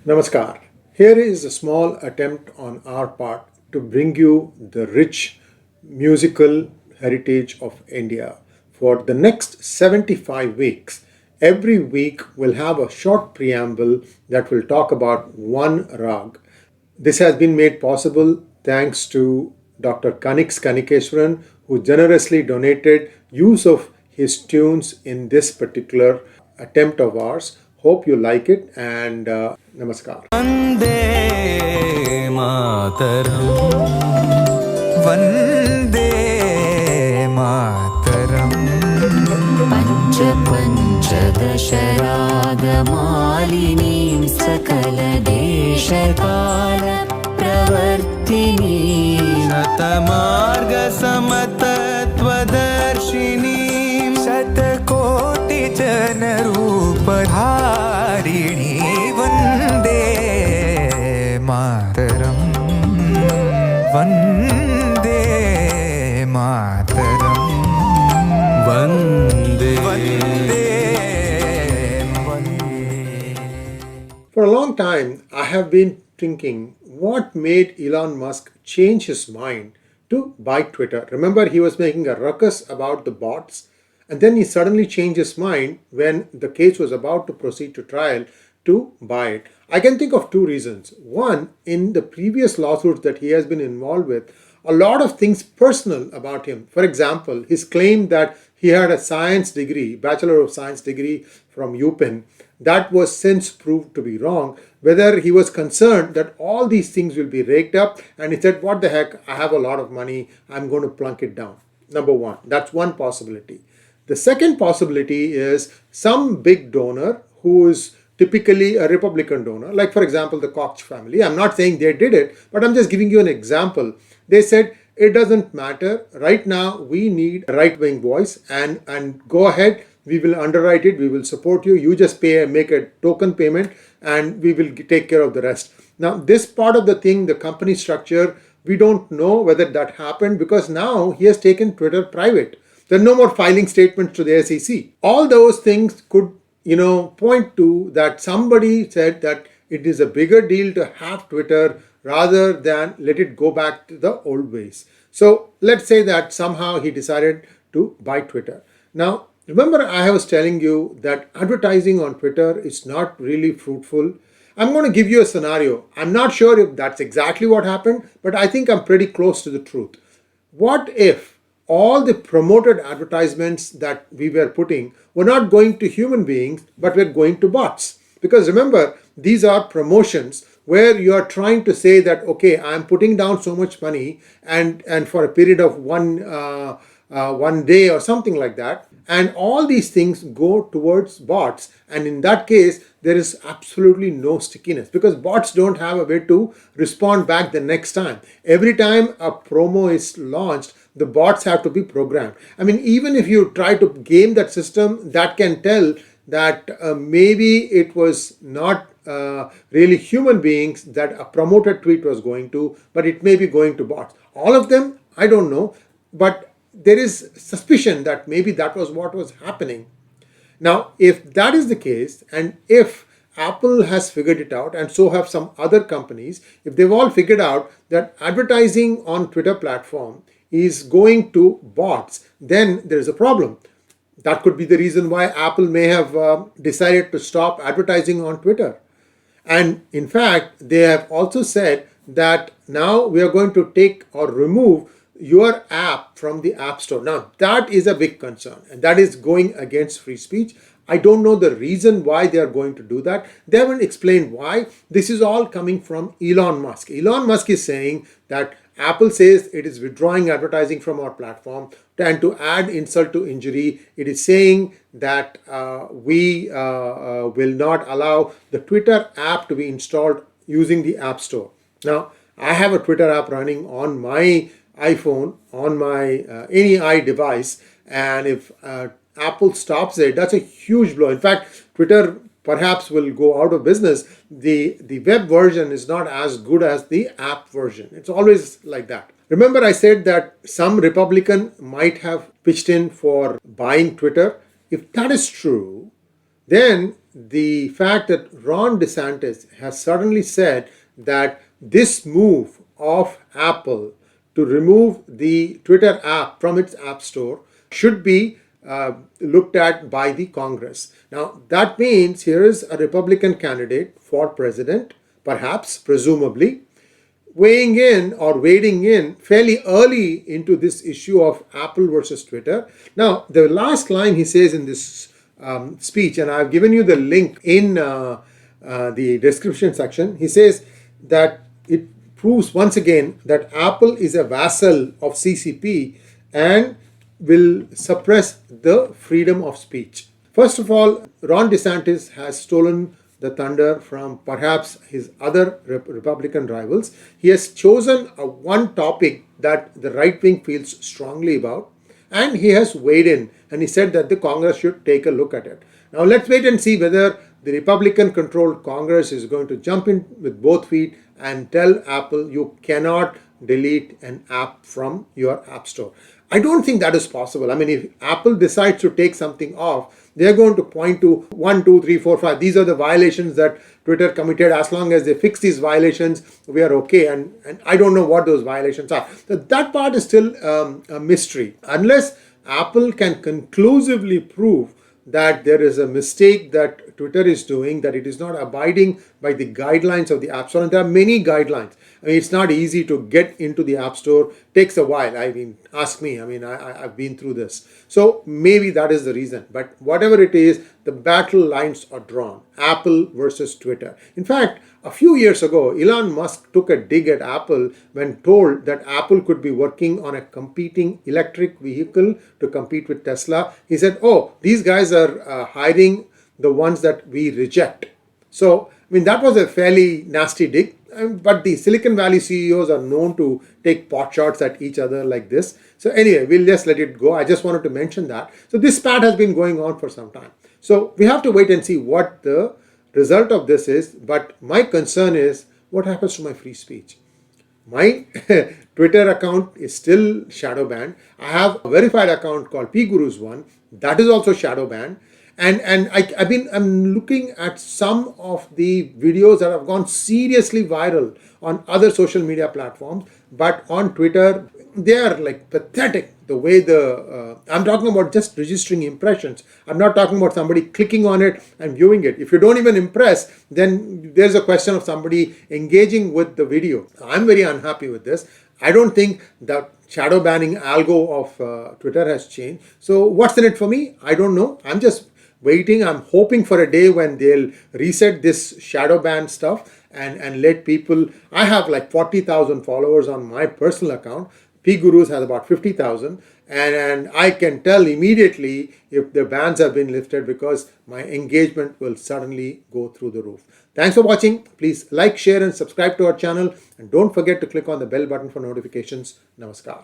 Namaskar. Here is a small attempt on our part to bring you the rich musical heritage of India. For the next 75 weeks, every week we'll have a short preamble that will talk about one rag. This has been made possible thanks to Dr. 𝗤𝗂𝗂𝗀𝗀𝘀, who generously donated use of his tunes in this particular attempt of ours. Hope you like it and Namaskar. Vande Mataram, Vande Mataram. Pancha-pancha-dasharagamalinīṃ sakala-desha-kala-pravartinīṃ Shatamarga-samatattva-darshinīṃ Shatakoti-jana-rūpa-dhārinīṃ Vande Mataram, Vande Mataram, Vande, Vande, Vande. For a long time, I have been thinking what made Elon Musk change his mind to buy Twitter. Remember, he was making a ruckus about the bots, and then he suddenly changed his mind when the case was about to proceed to trial to buy it. I can think of two reasons. One, in the previous lawsuits that he has been involved with, a lot of things personal about him. For example, his claim that he had a science degree, Bachelor of Science degree from UPenn, that was since proved to be wrong. Whether he was concerned that all these things will be raked up, and he said, what the heck, I have a lot of money, I'm going to plunk it down. Number one, that's one possibility. The second possibility is some big donor who is typically a Republican donor, like for example, the Koch family. I'm not saying they did it, but I'm just giving you an example. They said, it doesn't matter. Right now, we need a right-wing voice and go ahead. We will underwrite it. We will support you. You just make a token payment and we will take care of the rest. Now, this part of the thing, the company structure, we don't know whether that happened because now he has taken Twitter private. There are no more filing statements to the SEC. All those things could, point to that somebody said that it is a bigger deal to have Twitter rather than let it go back to the old ways. So let's say that somehow he decided to buy Twitter. Now, remember I was telling you that advertising on Twitter is not really fruitful. I'm going to give you a scenario. I'm not sure if that's exactly what happened, but I think I'm pretty close to the truth. What if all the promoted advertisements that we were putting were not going to human beings, but were going to bots? Because remember, these are promotions where you are trying to say that, okay, I'm putting down so much money and for a period of one day or something like that. And all these things go towards bots. And in that case, there is absolutely no stickiness because bots don't have a way to respond back the next time. Every time a promo is launched, the bots have to be programmed. I mean, even if you try to game that system, that can tell that maybe it was not really human beings that a promoted tweet was going to, but it may be going to bots. All of them, I don't know, but there is suspicion that maybe that was what was happening. Now, if that is the case, and if Apple has figured it out, and so have some other companies, if they've all figured out that advertising on Twitter platform is going to bots, then there is a problem. That could be the reason why Apple may have decided to stop advertising on Twitter. And in fact, they have also said that now we are going to take or remove your app from the App Store. Now, that is a big concern, and that is going against free speech. I don't know the reason why they are going to do that. They haven't explained why. This is all coming from Elon Musk. Elon Musk is saying that Apple says it is withdrawing advertising from our platform, and to add insult to injury, it is saying that we will not allow the Twitter app to be installed using the App Store. Now, I have a Twitter app running on my iPhone, on my any device, and if Apple stops it, that's a huge blow. In fact, Twitter perhaps will go out of business. The web version is not as good as the app version. It's always like that. Remember I said that some Republican might have pitched in for buying Twitter. If that is true, then the fact that Ron DeSantis has suddenly said that this move of Apple to remove the Twitter app from its app store should be looked at by the Congress. Now, that means here is a Republican candidate for president, perhaps, presumably, weighing in or wading in fairly early into this issue of Apple versus Twitter. Now, the last line he says in this speech, and I've given you the link in the description section, he says that it proves once again that Apple is a vassal of CCP and will suppress the freedom of speech. First of all, Ron DeSantis has stolen the thunder from perhaps his other Republican rivals. He has chosen one topic that the right wing feels strongly about, and he has weighed in and he said that the Congress should take a look at it. Now let's wait and see whether the Republican controlled Congress is going to jump in with both feet and tell Apple you cannot delete an app from your app store. I don't think that is possible. I mean, if Apple decides to take something off, they're going to point to 1, 2, 3, 4, 5. These are the violations that Twitter committed. As long as they fix these violations, we are okay. And I don't know what those violations are. So that part is still a mystery. Unless Apple can conclusively prove that there is a mistake that Twitter is doing, that it is not abiding by the guidelines of the App Store. And there are many guidelines. I mean, it's not easy to get into the App Store. It takes a while. I mean, ask me. I mean, I've been through this. So maybe that is the reason. But whatever it is, the battle lines are drawn. Apple versus Twitter. In fact, a few years ago, Elon Musk took a dig at Apple when told that Apple could be working on a competing electric vehicle to compete with Tesla. He said, oh, these guys are hiring the ones that we reject. So, I mean, that was a fairly nasty dig. But the Silicon Valley CEOs are known to take pot shots at each other like this. So anyway, we'll just let it go. I just wanted to mention that. So this spat has been going on for some time. So we have to wait and see what the result of this is. But my concern is what happens to my free speech. My Twitter account is still shadow banned. I have a verified account called PGurus1 that is also shadow banned. And I'm looking at some of the videos that have gone seriously viral on other social media platforms, but on Twitter they are like pathetic. The way I'm talking about just registering impressions. I'm not talking about somebody clicking on it and viewing it. If you don't even impress, then there's a question of somebody engaging with the video. I'm very unhappy with this. I don't think that shadow banning algo of Twitter has changed. So what's in it for me? I don't know. I'm just waiting. I'm hoping for a day when they'll reset this shadow ban stuff and let people. I have like 40,000 followers on my personal account. PGurus has about 50,000, and I can tell immediately if the bans have been lifted because my engagement will suddenly go through the roof. Thanks for watching. Please like, share and subscribe to our channel, and don't forget to click on the bell button for notifications. Namaskar.